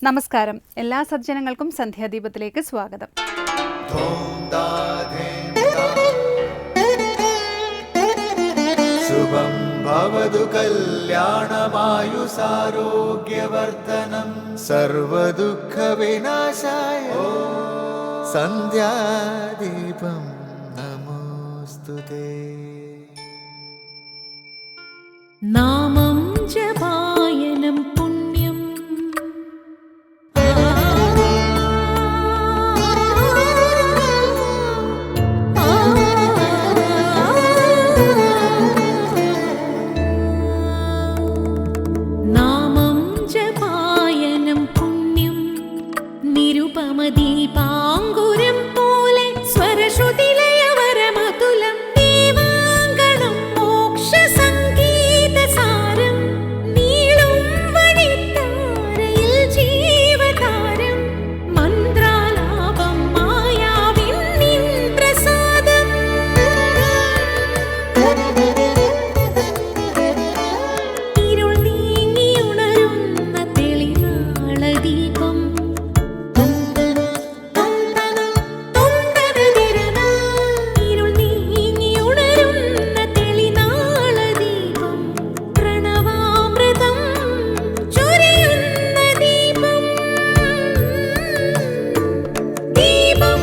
നമസ്കാരം. എല്ലാ സജ്ജനങ്ങൾക്കും സന്ധ്യാദീപത്തിലേക്ക് സ്വാഗതം. ശുഭം ഭവതു കല്യാണമായുസാരോഗ്യവർദ്ധനം സർവദുഃഖ വിനാശായ സന്ധ്യാദീപം നമോസ്തുതേ. നാമം ജപായനം പുണ്യം നാമം ജപായനം പുണ്യം നിരുപമദീപാങ്കുരം പോലെ സ്വരശ്രുതിലയവരമതുലം ദീവാങ്കണം മോക്ഷ സംഗീതസാരം നീളും വഴിത്താരയിൽ ജീവതാരം മന്ത്രാലാപം മായാവിൻ നിൻ പ്രസാദം ഇരുൾ നീങ്ങിയുണരുന്ന തെളിനാളദീപം ഇരുൾ നീങ്ങിയുണരുന്ന തെളിനാളദീപം പ്രണവാമൃതം ചൊരിയുന്ന ദീപം ദീപം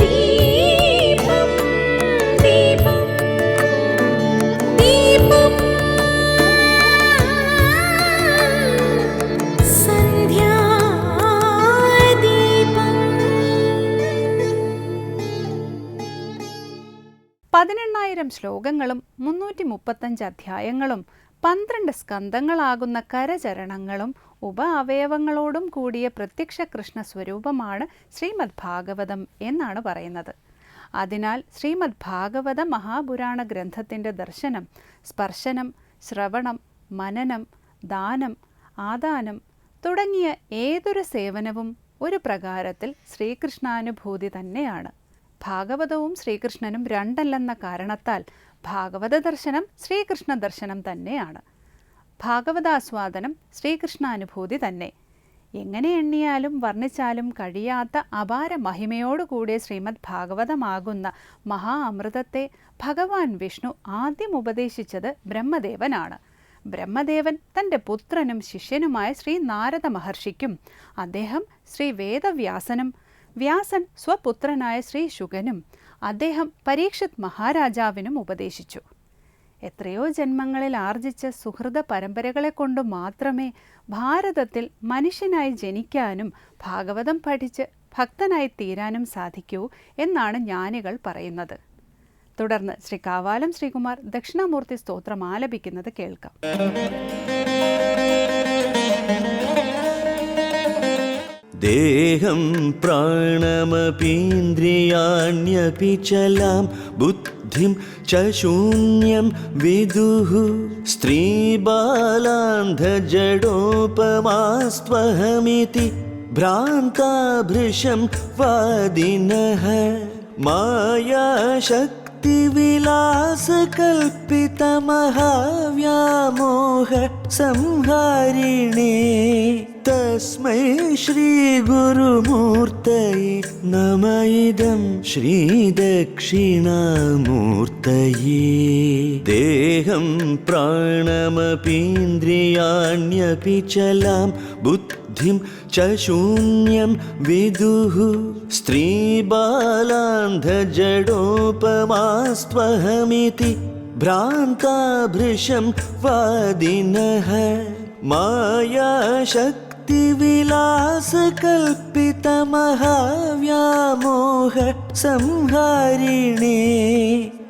ദീപം ദീപം ദീപം സന്ധ്യാദീപം. 18,000 ശ്ലോകങ്ങളും 335 അധ്യായങ്ങളും 12 സ്കന്ധങ്ങളാകുന്ന കരചരണങ്ങളും ഉപ അവയവങ്ങളോടും കൂടിയ പ്രത്യക്ഷ കൃഷ്ണ സ്വരൂപമാണ് ശ്രീമദ് ഭാഗവതം എന്നാണ് പറയുന്നത്. അതിനാൽ ശ്രീമദ് ഭാഗവത മഹാപുരാണ ഗ്രന്ഥത്തിൻ്റെ ദർശനം, സ്പർശനം, ശ്രവണം, മനനം, ദാനം, ആദാനം തുടങ്ങിയ ഏതൊരു സേവനവും ഒരു പ്രകാരത്തിൽ ശ്രീകൃഷ്ണാനുഭൂതി തന്നെയാണ്. ഭാഗവതവും ശ്രീകൃഷ്ണനും രണ്ടല്ലെന്ന കാരണത്താൽ ഭാഗവത ദർശനം ശ്രീകൃഷ്ണ ദർശനം തന്നെയാണ്. ഭാഗവതാസ്വാദനം ശ്രീകൃഷ്ണാനുഭൂതി തന്നെ. എങ്ങനെ എണ്ണിയാലും വർണ്ണിച്ചാലും കഴിയാത്ത അപാര മഹിമയോടുകൂടിയ ശ്രീമദ് ഭാഗവതമാകുന്ന മഹാ അമൃതത്തെ ഭഗവാൻ വിഷ്ണു ആദ്യം ഉപദേശിച്ചത് ബ്രഹ്മദേവനാണ്. ബ്രഹ്മദേവൻ തൻ്റെ പുത്രനും ശിഷ്യനുമായ ശ്രീ നാരദ മഹർഷിക്കും, അദ്ദേഹം ശ്രീ വേദവ്യാസനും, വ്യാസൻ സ്വപുത്രനായ ശ്രീ ശുഗനും, അദ്ദേഹം പരീക്ഷിത് മഹാരാജാവിനും ഉപദേശിച്ചു. എത്രയോ ജന്മങ്ങളിൽ ആർജിച്ച സുഹൃത പരമ്പരകളെ കൊണ്ട് മാത്രമേ ഭാരതത്തിൽ മനുഷ്യനായി ജനിക്കാനും ഭാഗവതം പഠിച്ച് ഭക്തനായി തീരാനും സാധിക്കൂ എന്നാണ് ജ്ഞാനികൾ പറയുന്നത്. തുടർന്ന് ശ്രീ കാവാലം ശ്രീകുമാർ ദക്ഷിണാമൂർത്തി സ്തോത്രം ആലപിക്കുന്നത് കേൾക്കാം. ദേഹം പ്രാണമപീന്ദ്രിയാണ്യപി ചലാം ബുദ്ധിം ച ശൂന്യം വിദുഃ സ്ത്രീബാലാന്ധജഡോപമാസ്ത്വഹമിതി ഭ്രാന്താഭൃശം വാദിനഃ മായാശക്തിവിലാസകൽപ്പിതമഹാവ്യാമോഹ സംഹാരിണേ തസ്മൈ ശ്രീഗുരുമൂർത്തയേ നമ ഇദം ശ്രീദക്ഷിണാമൂർത്തയേ. ദേഹം പ്രാണമപീന്ദ്രിയാണ്യപി ചലാം ബുദ്ധിം ച ശൂന്യം വിദുഃ സ്ത്രീബാലാന്ധജഡോപമാസ്ത്വഹമിതി ഭ്രാന്താഭൃശം വാദിനഃ മായാശക്തിവിലാസകൽപ്പിതമഹാവ്യാമോഹ സംഹാരിണേ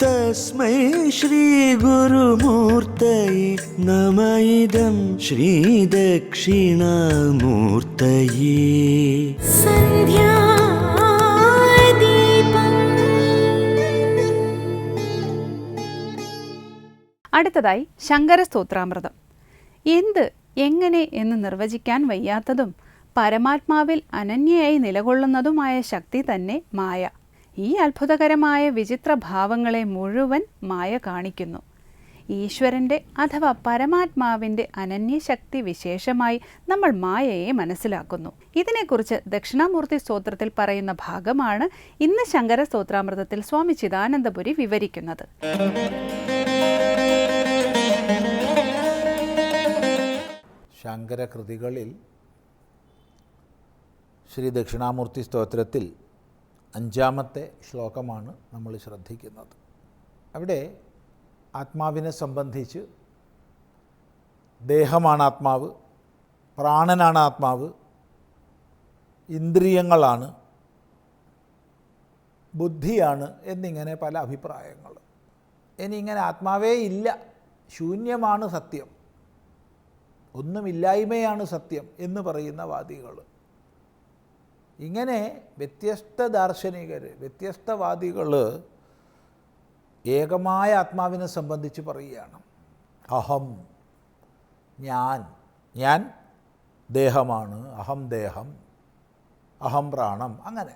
തസ്മൈ ശ്രീഗുരുമൂർത്തയേ നമ ഇദം ശ്രീദക്ഷിണാമൂർത്തയേ. സന്ധ്യാദീപം. അടുത്തതായി ശങ്കരസ്തോത്രാമൃതം. എന്ത്, എങ്ങനെ എന്ന് നിർവചിക്കാൻ വയ്യാത്തതും പരമാത്മാവിൽ അനന്യയായി നിലകൊള്ളുന്നതുമായ ശക്തി തന്നെ മായ. ഈ അത്ഭുതകരമായ വിചിത്ര ഭാവങ്ങളെ മുഴുവൻ മായ കാണിക്കുന്നു. ഈശ്വരൻ്റെ അഥവാ പരമാത്മാവിൻ്റെ അനന്യശക്തി വിശേഷമായി നമ്മൾ മായയെ മനസ്സിലാക്കുന്നു. ഇതിനെക്കുറിച്ച് ദക്ഷിണാമൂർത്തി സ്തോത്രത്തിൽ പറയുന്ന ഭാഗമാണ് ഇന്ന് ശങ്കര സ്തോത്രാമൃതത്തിൽ സ്വാമി ചിദാനന്ദപുരി വിവരിക്കുന്നത്. ശങ്കരകൃതികളിൽ ശ്രീ ദക്ഷിണാമൂർത്തി സ്തോത്രത്തിൽ 5-ാമത്തെ ശ്ലോകമാണ് നമ്മൾ ശ്രദ്ധിക്കുന്നത്. അവിടെ ആത്മാവിനെ സംബന്ധിച്ച് ദേഹമാണ് ആത്മാവ്, പ്രാണനാണ് ആത്മാവ്, ഇന്ദ്രിയങ്ങളാണ്, ബുദ്ധിയാണ് എന്നിങ്ങനെ പല അഭിപ്രായങ്ങൾ. ഇനി ഇങ്ങനെ ആത്മാവേ ഇല്ല, ശൂന്യമാണ് സത്യം, ഒന്നുമില്ലായ്മയാണ് സത്യം എന്ന് പറയുന്ന വാദികൾ, ഇങ്ങനെ വ്യത്യസ്ത ദാർശനികർ, വ്യത്യസ്തവാദികൾ ഏകമായ ആത്മാവിനെ സംബന്ധിച്ച് പറയുകയാണ്. അഹം, ഞാൻ ദേഹമാണ്, അഹം ദേഹം, അഹം പ്രാണം. അങ്ങനെ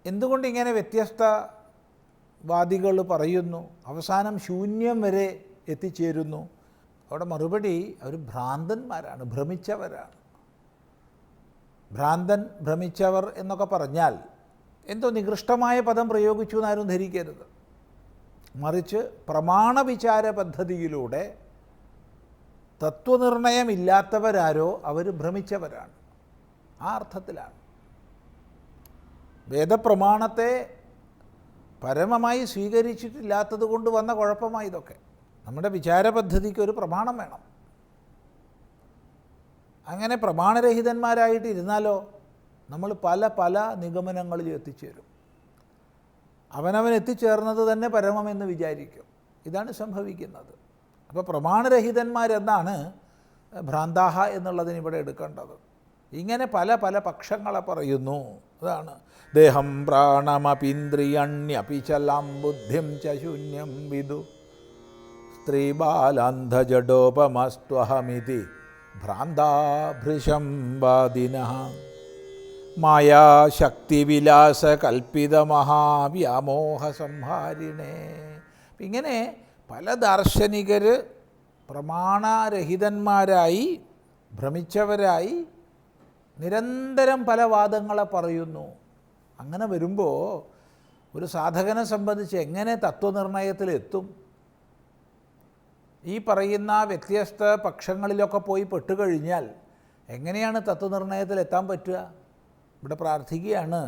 എന്തുകൊണ്ട് ഇങ്ങനെ വ്യത്യസ്ത വാദികൾ പറയുന്നു? അവസാനം ശൂന്യം വരെ എത്തിച്ചേരുന്നു. അവിടെ മറുപടി അവർ ഭ്രാന്തന്മാരാണ്, ഭ്രമിച്ചവരാണ്. ഭ്രമിച്ചവർ എന്നൊക്കെ പറഞ്ഞാൽ എന്തോ നികൃഷ്ടമായ പദം പ്രയോഗിച്ചു എന്നാരും ധരിക്കരുത്. മറിച്ച് പ്രമാണവിചാര പദ്ധതിയിലൂടെ തത്വനിർണയമില്ലാത്തവരാരോ അവർ ഭ്രമിച്ചവരാണ്. ആ അർത്ഥത്തിലാണ് വേദപ്രമാണത്തെ പരമമായി സ്വീകരിച്ചിട്ടില്ലാത്തത് കൊണ്ട് വന്ന കുഴപ്പമായി ഇതൊക്കെ. നമ്മുടെ വിചാര പദ്ധതിക്ക് ഒരു പ്രമാണം വേണം. അങ്ങനെ പ്രമാണരഹിതന്മാരായിട്ടിരുന്നാലോ നമ്മൾ പല നിഗമനങ്ങളിലും എത്തിച്ചേരും. അവനവൻ എത്തിച്ചേർന്നത് തന്നെ പരമമെന്ന് വിചാരിക്കും. ഇതാണ് സംഭവിക്കുന്നത്. അപ്പോൾ പ്രമാണരഹിതന്മാരെന്നാണ് ഭ്രാന്താഹ എന്നുള്ളതിന് ഇവിടെ എടുക്കേണ്ടത്. ഇങ്ങനെ പല പക്ഷങ്ങളെ പറയുന്നു. അതാണ് ദേഹം പ്രാണമപീന്ദ്രിയണ്യപിചലം ബുദ്ധിം ച ശൂന്യം വിദു സ്ത്രീബാലാന്ധജഡോപമസ്ത്വഹമിതി ഭ്രാന്താഭൃശം വാദിനഃ മായാശക്തിവിലാസകൽപ്പിതമഹാവ്യാമോഹസംഹാരിണേ. ഇങ്ങനെ പല ദാർശനികർ പ്രമാണരഹിതന്മാരായി ഭ്രമിച്ചവരായി നിരന്തരം പല വാദങ്ങളെ പറയുന്നു. അങ്ങനെ വരുമ്പോൾ ഒരു സാധകനെ സംബന്ധിച്ച് എങ്ങനെ തത്വനിർണയത്തിലെത്തും? ഈ പറയുന്ന വ്യത്യസ്ത പക്ഷങ്ങളിലൊക്കെ പോയി പെട്ടുകഴിഞ്ഞാൽ എങ്ങനെയാണ് തത്വനിർണയത്തിലെത്താൻ പറ്റുക? ഇവിടെ പ്രാർത്ഥിക്കുകയാണ്,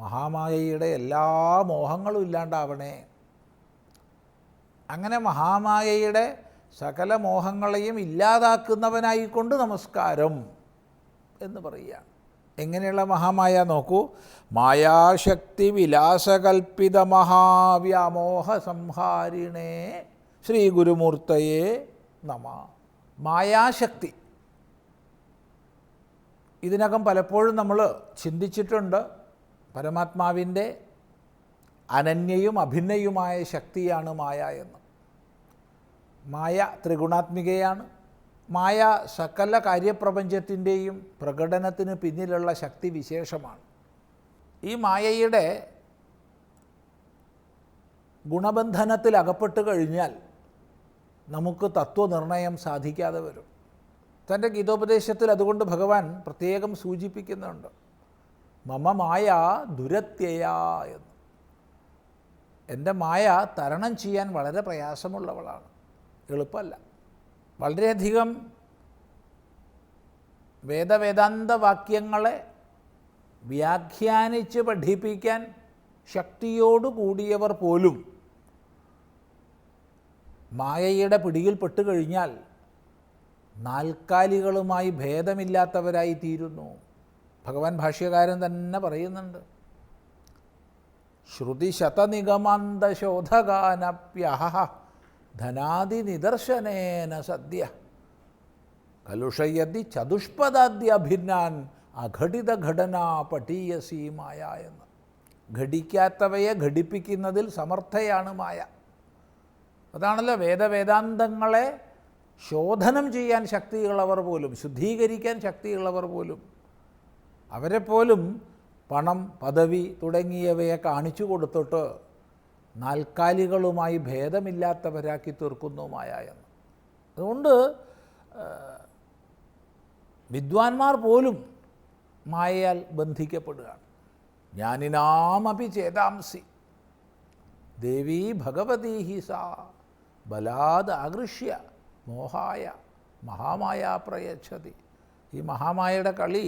മഹാമായയുടെ എല്ലാ മോഹങ്ങളും ഇല്ലാണ്ടാവണേ. അങ്ങനെ മഹാമായയുടെ സകല മോഹങ്ങളെയും ഇല്ലാതാക്കുന്നവനായിക്കൊണ്ട് നമസ്കാരം എന്ന് പറയുകയാണ്. എങ്ങനെയുള്ള മഹാമായ നോക്കൂ. മായാശക്തി വിലാസകൽപ്പിത മഹാവ്യാമോഹ സംഹാരിണേ ശ്രീ ഗുരുമൂർത്തയേ നമ. മായാശക്തി ഇതിനകം പലപ്പോഴും നമ്മൾ ചിന്തിച്ചിട്ടുണ്ട്. പരമാത്മാവിൻ്റെ അനന്യയും അഭിന്നയുമായ ശക്തിയാണ് മായ എന്ന്. മായ ത്രിഗുണാത്മികയാണ്. മായ സകല കാര്യപ്രപഞ്ചത്തിൻ്റെയും പ്രകടനത്തിന് പിന്നിലുള്ള ശക്തി വിശേഷമാണ്. ഈ മായയുടെ ഗുണബന്ധനത്തിൽ അകപ്പെട്ട് കഴിഞ്ഞാൽ നമുക്ക് തത്വനിർണയം സാധിക്കാതെ വരും. തൻ്റെ ഗീതോപദേശത്തിൽ അതുകൊണ്ട് ഭഗവാൻ പ്രത്യേകം സൂചിപ്പിക്കുന്നുണ്ട്, മമ മായ ദുരത്യയാ എന്ന്. എൻ്റെ മായ തരണം ചെയ്യാൻ വളരെ പ്രയാസമുള്ളവളാണ്, എളുപ്പമല്ല. വളരെയധികം വേദാന്ത വാക്യങ്ങളെ വ്യാഖ്യാനിച്ച് പഠിപ്പിക്കാൻ ശക്തിയോടു കൂടിയവർ പോലും മായയുടെ പിടിയിൽപ്പെട്ട് കഴിഞ്ഞാൽ നാൽക്കാലികളുമായി ഭേദമില്ലാത്തവരായി തീരുന്നു. ഭഗവാൻ ഭാഷ്യകാരൻ തന്നെ പറയുന്നുണ്ട്, ശ്രുതിശതനിഗമാന്തശോധകാനപ്യഹ ധനാദി നിദർശനേന സദ്യ കലുഷയതി ചതുഷ്പദാദ്യഭിന്നാൻ അഘടിത ഘടനാ പട്ടീയസി മായ എന്ന്. ഘടിക്കാത്തവയെ ഘടിപ്പിക്കുന്നതിൽ സമർത്ഥയാണ് മായ. അതാണല്ലോ വേദാന്തങ്ങളെ ശോധനം ചെയ്യാൻ ശക്തിയുള്ളവർ പോലും, ശുദ്ധീകരിക്കാൻ ശക്തിയുള്ളവർ പോലും, അവരെ പോലും പണം, പദവി തുടങ്ങിയവയെ കാണിച്ചു കൊടുത്തിട്ട് നാൽക്കാലികളുമായി ഭേദമില്ലാത്തവരാക്കി തീർക്കുന്നു മായ എന്ന്. അതുകൊണ്ട് വിദ്വാൻമാർ പോലും മായയാൽ ബന്ധിക്കപ്പെടുകയാണ്. ജ്ഞാനിനാമപി ചേതാംസി ദേവീ ഭഗവതീ ഹി സാ ബലാദ് ആകൃഷ്യ മോഹായ മഹാമായ പ്രയച്ഛതി. ഈ മഹാമായയുടെ കളി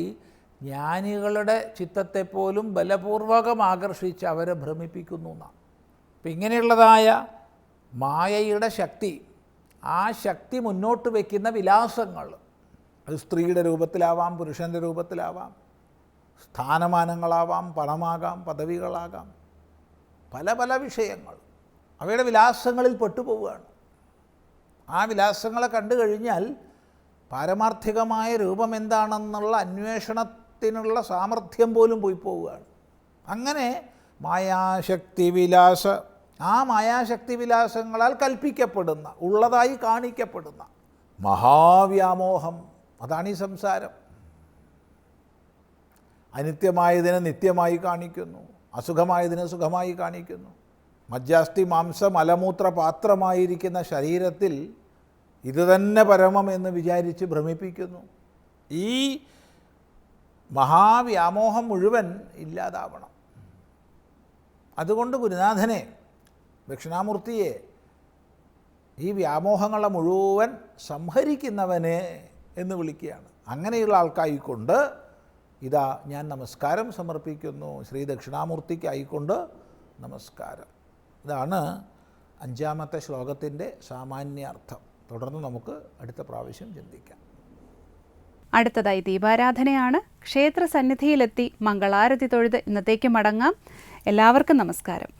ജ്ഞാനികളുടെ ചിത്തത്തെപ്പോലും ബലപൂർവകം ആകർഷിച്ച് അവരെ ഭ്രമിപ്പിക്കുന്നു എന്നാണ്. അപ്പം ഇങ്ങനെയുള്ളതായ മായയുടെ ശക്തി, ആ ശക്തി മുന്നോട്ട് വയ്ക്കുന്ന വിലാസങ്ങൾ, അത് സ്ത്രീയുടെ രൂപത്തിലാവാം, പുരുഷൻ്റെ രൂപത്തിലാവാം, സ്ഥാനമാനങ്ങളാവാം, പണമാകാം, പദവികളാകാം, പല പല വിഷയങ്ങൾ അവയുടെ വിലാസങ്ങളിൽ പെട്ടുപോവുകയാണ്. ആ വിലാസങ്ങളെ കണ്ടു കഴിഞ്ഞാൽ പാരമാർത്ഥികമായ രൂപം എന്താണെന്നുള്ള അന്വേഷണത്തിനുള്ള സാമർഥ്യം പോലും പോയി പോവുകയാണ്. അങ്ങനെ മായാശക്തിവിലാസ, ആ മായാശക്തിവിലാസങ്ങളാൽ കൽപ്പിക്കപ്പെടുന്ന, ഉള്ളതായി കാണിക്കപ്പെടുന്ന മഹാവ്യാമോഹം, അതാണ് ഈ സംസാരം. അനിത്യമായതിനെ നിത്യമായി കാണിക്കുന്നു, അസുഖമായതിനെ സുഖമായി കാണിക്കുന്നു. മജ്ജാസ്തി മാംസ മലമൂത്ര പാത്രമായിരിക്കുന്ന ശരീരത്തിൽ ഇതുതന്നെ പരമം എന്ന് വിചാരിച്ച് ഭ്രമിപ്പിക്കുന്നു. ഈ മഹാവ്യാമോഹം മുഴുവൻ ഇല്ലാതാവണം. അതുകൊണ്ട് ഗുരുനാഥനെ, ദക്ഷിണാമൂർത്തിയെ, ഈ വ്യാമോഹങ്ങളെ മുഴുവൻ സംഹരിക്കുന്നവനെ എന്ന് വിളിക്കുകയാണ്. അങ്ങനെയുള്ള ആൾക്കായിക്കൊണ്ട് ഇതാ ഞാൻ നമസ്കാരം സമർപ്പിക്കുന്നു, ശ്രീ ദക്ഷിണാമൂർത്തിക്കായിക്കൊണ്ട് നമസ്കാരം. ഇതാണ് 5-ാമത്തെ ശ്ലോകത്തിൻ്റെ സാമാന്യാർത്ഥം. തുടർന്ന് നമുക്ക് അടുത്ത പ്രാവശ്യം ചിന്തിക്കാം. അടുത്തതായി ദീപാരാധനയാണ്. ക്ഷേത്ര സന്നിധിയിലെത്തി മംഗളാരതി തൊഴുത് ഇന്നത്തേക്ക് മടങ്ങാം. എല്ലാവർക്കും നമസ്കാരം.